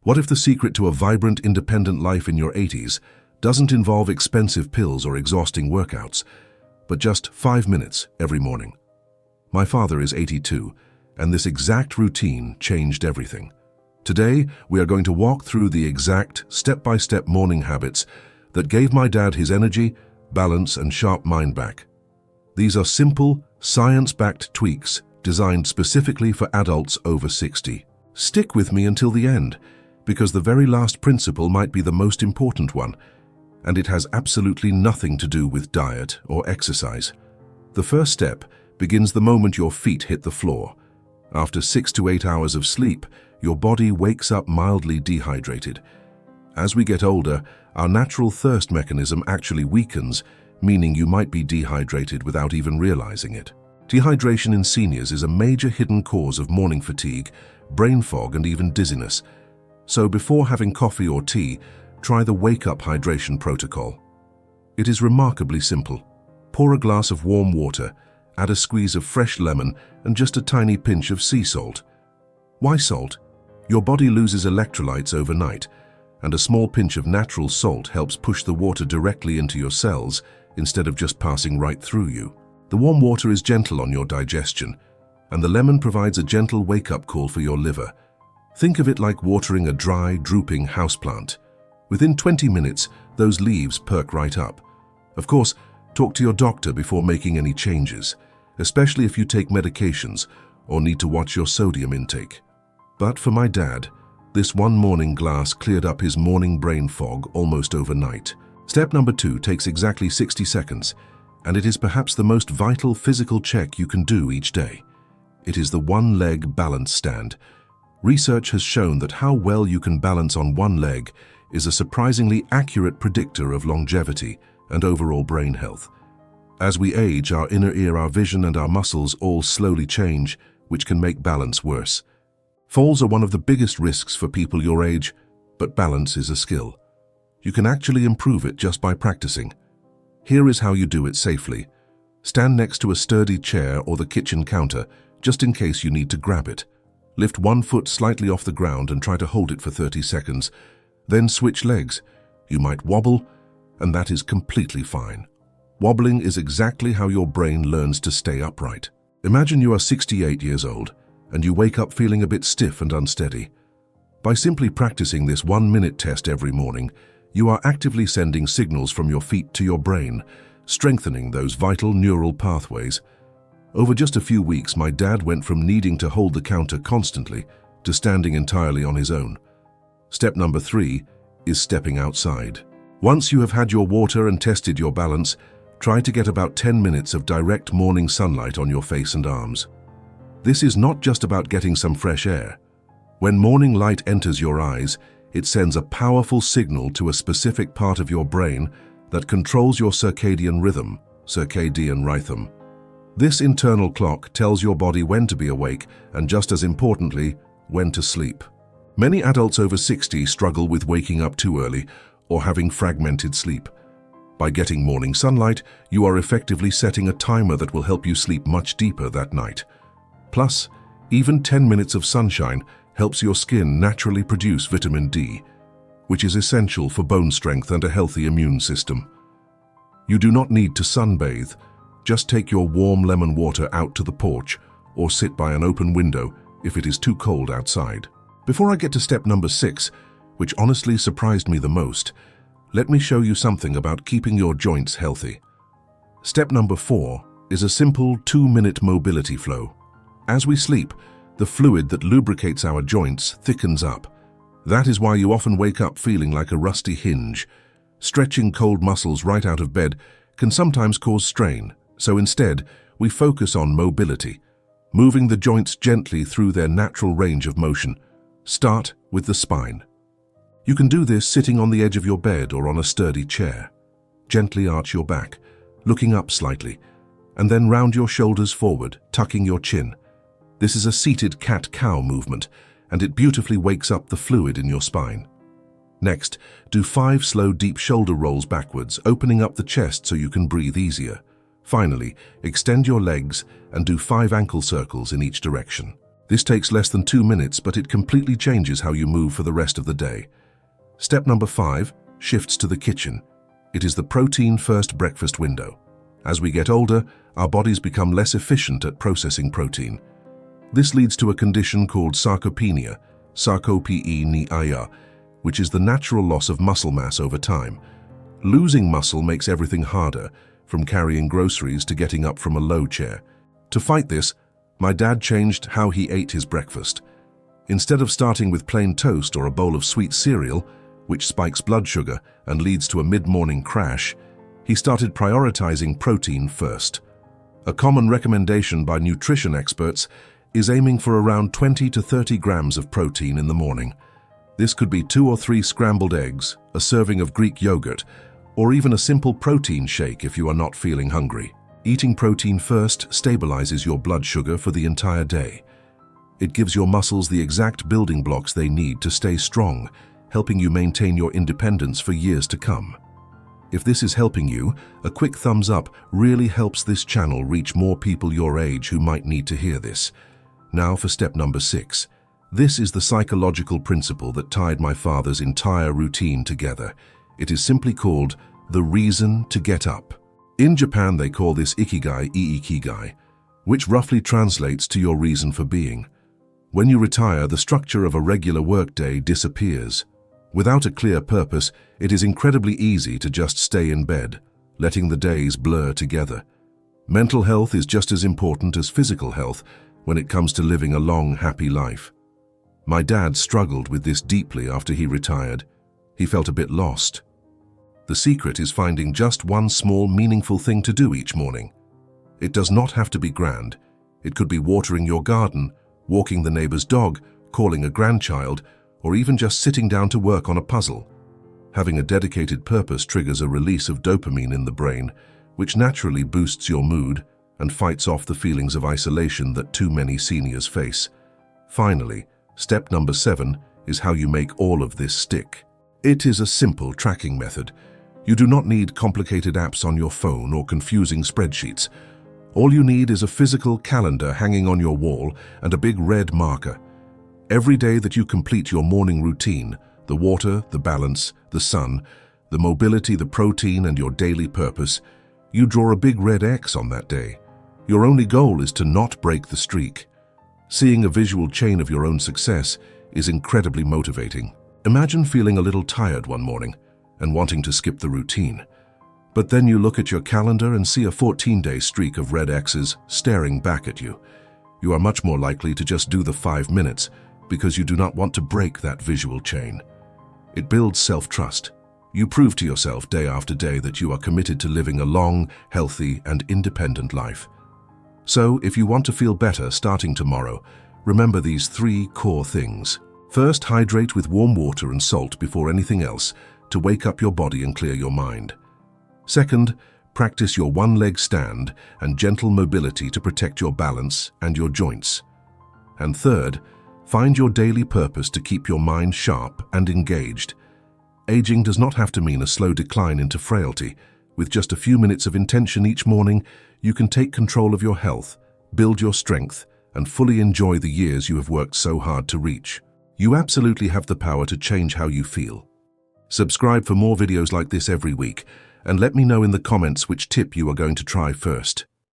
What if the secret to a vibrant, independent life in your 80s doesn't involve expensive pills or exhausting workouts, but just 5 minutes every morning? My father is 82, and this exact routine changed everything. Today, we are going to walk through the exact step-by-step morning habits that gave my dad his energy, balance, and sharp mind back. These are simple, science-backed tweaks designed specifically for adults over 60. Stick with me until the end, because the very last principle might be the most important one, and it has absolutely nothing to do with diet or exercise. The first step begins the moment your feet hit the floor. After 6 to 8 hours of sleep, your body wakes up mildly dehydrated. As we get older, our natural thirst mechanism actually weakens, meaning you might be dehydrated without even realizing it. Dehydration in seniors is a major hidden cause of morning fatigue, brain fog, and even dizziness. So before having coffee or tea, try the wake-up hydration protocol. It is remarkably simple. Pour a glass of warm water, add a squeeze of fresh lemon, and just a tiny pinch of sea salt. Why salt? Your body loses electrolytes overnight, and a small pinch of natural salt helps push the water directly into your cells instead of just passing right through you. The warm water is gentle on your digestion, and the lemon provides a gentle wake-up call for your liver. Think of it like watering a dry, drooping houseplant. Within 20 minutes, those leaves perk right up. Of course, talk to your doctor before making any changes, especially if you take medications or need to watch your sodium intake. But for my dad, this one morning glass cleared up his morning brain fog almost overnight. Step number 2 takes exactly 60 seconds, and it is perhaps the most vital physical check you can do each day. It is the one-leg balance stand. Research has shown that how well you can balance on one leg is a surprisingly accurate predictor of longevity and overall brain health. As we age, our inner ear, our vision, and our muscles all slowly change, which can make balance worse. Falls are one of the biggest risks for people your age, but balance is a skill. You can actually improve it just by practicing. Here is how you do it safely. Stand next to a sturdy chair or the kitchen counter, just in case you need to grab it. Lift one foot slightly off the ground and try to hold it for 30 seconds. Then switch legs. You might wobble, and that is completely fine. Wobbling is exactly how your brain learns to stay upright. Imagine you are 68 years old, and you wake up feeling a bit stiff and unsteady. By simply practicing this 1-minute test every morning, you are actively sending signals from your feet to your brain, strengthening those vital neural pathways. Over just a few weeks, my dad went from needing to hold the counter constantly to standing entirely on his own. Step number 3 is stepping outside. Once you have had your water and tested your balance, try to get about 10 minutes of direct morning sunlight on your face and arms. This is not just about getting some fresh air. When morning light enters your eyes, it sends a powerful signal to a specific part of your brain that controls your circadian rhythm, circadian rhythm. This internal clock tells your body when to be awake and, just as importantly, when to sleep. Many adults over 60 struggle with waking up too early or having fragmented sleep. By getting morning sunlight, you are effectively setting a timer that will help you sleep much deeper that night. Plus, even 10 minutes of sunshine helps your skin naturally produce vitamin D, which is essential for bone strength and a healthy immune system. You do not need to sunbathe. Just take your warm lemon water out to the porch or sit by an open window if it is too cold outside. Before I get to step number 6, which honestly surprised me the most, let me show you something about keeping your joints healthy. Step number 4 is a simple 2-minute mobility flow. As we sleep, the fluid that lubricates our joints thickens up. That is why you often wake up feeling like a rusty hinge. Stretching cold muscles right out of bed can sometimes cause strain, so instead, we focus on mobility, moving the joints gently through their natural range of motion. Start with the spine. You can do this sitting on the edge of your bed or on a sturdy chair. Gently arch your back, looking up slightly, and then round your shoulders forward, tucking your chin. This is a seated cat-cow movement, and it beautifully wakes up the fluid in your spine. Next, do 5 slow, deep shoulder rolls backwards, opening up the chest so you can breathe easier. Finally, extend your legs and do 5 ankle circles in each direction. This takes less than 2 minutes, but it completely changes how you move for the rest of the day. Step number 5 shifts to the kitchen. It is the protein-first breakfast window. As we get older, our bodies become less efficient at processing protein. This leads to a condition called sarcopenia, sarcopenia, which is the natural loss of muscle mass over time. Losing muscle makes everything harder, from carrying groceries to getting up from a low chair. To fight this, my dad changed how he ate his breakfast. Instead of starting with plain toast or a bowl of sweet cereal, which spikes blood sugar and leads to a mid-morning crash, he started prioritizing protein first. A common recommendation by nutrition experts is aiming for around 20 to 30 grams of protein in the morning. This could be 2 or 3 scrambled eggs, a serving of Greek yogurt, or even a simple protein shake if you are not feeling hungry. Eating protein first stabilizes your blood sugar for the entire day. It gives your muscles the exact building blocks they need to stay strong, helping you maintain your independence for years to come. If this is helping you, a quick thumbs up really helps this channel reach more people your age who might need to hear this. Now for step number 6. This is the psychological principle that tied my father's entire routine together. It is simply called the reason to get up. In Japan, they call this ikigai, which roughly translates to your reason for being. When you retire, the structure of a regular workday disappears. Without a clear purpose, it is incredibly easy to just stay in bed, letting the days blur together. Mental health is just as important as physical health when it comes to living a long, happy life. My dad struggled with this deeply after he retired. He felt a bit lost. The secret is finding just one small, meaningful thing to do each morning. It does not have to be grand. It could be watering your garden, walking the neighbor's dog, calling a grandchild, or even just sitting down to work on a puzzle. Having a dedicated purpose triggers a release of dopamine in the brain, which naturally boosts your mood and fights off the feelings of isolation that too many seniors face. Finally, step number 7 is how you make all of this stick. It is a simple tracking method. You do not need complicated apps on your phone or confusing spreadsheets. All you need is a physical calendar hanging on your wall and a big red marker. Every day that you complete your morning routine, the water, the balance, the sun, the mobility, the protein, and your daily purpose, you draw a big red X on that day. Your only goal is to not break the streak. Seeing a visual chain of your own success is incredibly motivating. Imagine feeling a little tired one morning and wanting to skip the routine. But then you look at your calendar and see a 14-day streak of red X's staring back at you. You are much more likely to just do the 5 minutes because you do not want to break that visual chain. It builds self-trust. You prove to yourself day after day that you are committed to living a long, healthy, and independent life. So, if you want to feel better starting tomorrow, remember these 3 core things. First, hydrate with warm water and salt before anything else to wake up your body and clear your mind. Second, practice your one-leg stand and gentle mobility to protect your balance and your joints. And third, find your daily purpose to keep your mind sharp and engaged. Aging does not have to mean a slow decline into frailty. With just a few minutes of intention each morning, you can take control of your health, build your strength, and fully enjoy the years you have worked so hard to reach. You absolutely have the power to change how you feel. Subscribe for more videos like this every week, and let me know in the comments which tip you are going to try first.